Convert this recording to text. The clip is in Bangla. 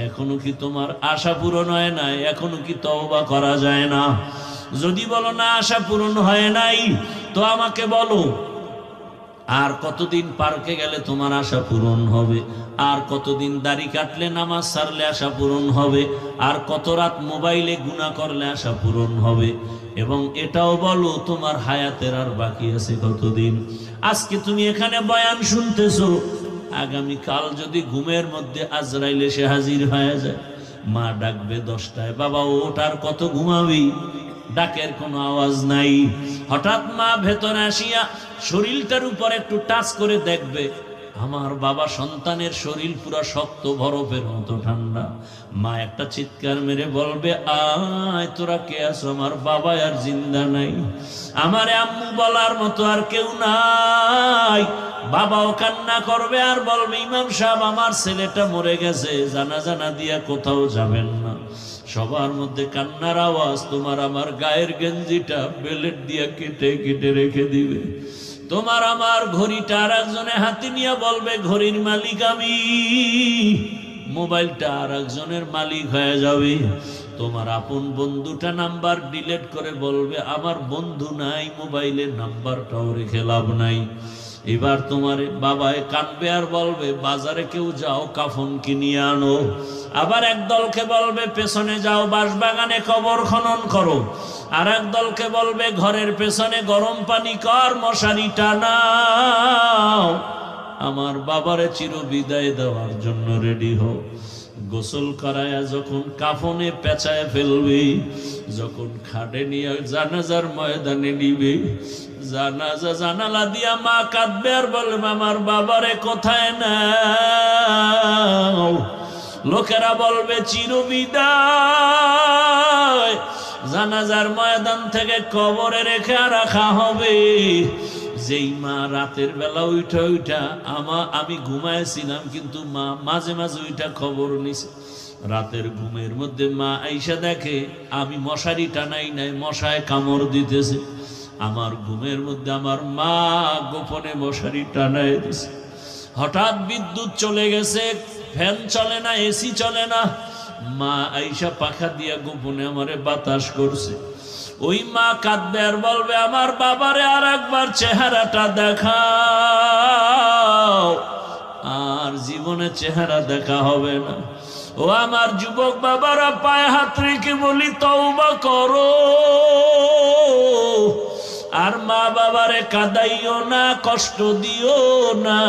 এখনো কি তোমার আশা পূরণ হয় নাই? এখনো কি তওবা করা যায় না? যদি বলো না আশা পূরণ হয় নাই, তো আমাকে বলো আর কতদিন পার্কে গেলে তোমার আশা পূরণ হবে? আর কতদিন দাড়ি কাটলে নামাজ ছাড়লে আশা পূরণ হবে? আর কত রাত মোবাইলে গুনাহ করলে আশা পূরণ হবে? এবং এটাও বলো তোমার হায়াতের আর বাকি আছে কতদিন? আজকে তুমি এখানে বয়ান শুনতেছো, আগামী কাল যদি ঘুমের মধ্যে আজরাইল এসে হাজির হয়ে যায়, মা ডাকবে 10টায়, বাবা ওঠ, আর কত ঘুমাবি? ডাকের কোনো আওয়াজ নাই। হঠাৎ মা ভেতরে আসিয়া শরীরটার উপর একটু টাচ করে দেখবে, আমার বাবা সন্তানের শরীর পুরো শক্ত বরফের মতো ঠান্ডা। মা একটা চিৎকার মেরে বলবে, আয় তোরা কে আছো? আমার বাবা আর জিন্দা নাই, আমার আম্মু বলার মতো আর কেউ নাই। বাবাও কান্না করবে আর বলবে, ইমাম সাহেব আমার ছেলেটা মরে গেছে, জানাজা না দিয়া কোথাও যাবেন না। সবার মধ্যে কান্নার আওয়াজ, তোমার আমার গায়ের গেঞ্জিটা বেলেট দিয়া কেটে কেটে রেখে দিবে। তোমার আমার ঘড়িটা আর একজনে হাতে নিয়ে বলবে, ঘড়ির মালিক আমি। মোবাইলটা আর একজনের মালিক হয়ে যাবে। তোমার আপন বন্ধুটা নাম্বার ডিলিট করে বলবে, আমার বন্ধু নাই, মোবাইলের নাম্বারটাও রেখে লাভ নাই। এবার তোমার বাবায় কাঁদবে আর বলবে, বাজারে কেউ যাও, কাফন কিনিয়ে আনো। আবার এক দলকে বলবে, পেছনে যাও, বাঁশবাগানে কবর খনন করো। আর এক দলকে বলবে, ঘরের পেছনে গরম পানি কর, মশারি টানাও। আমার বাবারে চির বিদায় দেওয়ার জন্য রেডি হও। গোসল করায়া যখন কাফনে পেঁচায় ফেলবে, যখন খাটে নিয়ে জানাজার ময়দানে নিবে, জানাজা জানালা দিয়া মা কাঁদবে আর বলবে, আমার বাবারে কোথায় নাও? লোকেরা বলবে, চির বিদায়। জানাজার ময়দান থেকে কবরে রেখে রাখা হবে। যেই মা রাতের বেলা উঠা উঠা আমি ঘুমাইছিলাম, কিন্তু মা মাঝে মাঝে উঠা খবর নিছে। রাতের ঘুমের মধ্যে মা আইসা দেখে আমি মশারি টানাই নাই, মশায় কামড় দিতেছে। আমার ঘুমের মধ্যে আমার মা গোপনে মশারি টানাই দিছে। হঠাৎ বিদ্যুৎ চলে গেছে, ফ্যান চলে না, এসি চলে না। মা আইসা পাখা দিয়া গোপনে আমারে বাতাস করছে। ওই মা কাঁদবে আর বলবে, আমার বাবারে আর একবার চেহারাটা দেখাও। আর জীবনে চেহারা দেখা হবে না। ও আমার যুবক বাবারা, পায়ে হাত রেখে বলি, তওবা করো। আর মা বাবারে কাঁদাইও না, কষ্ট দিও না।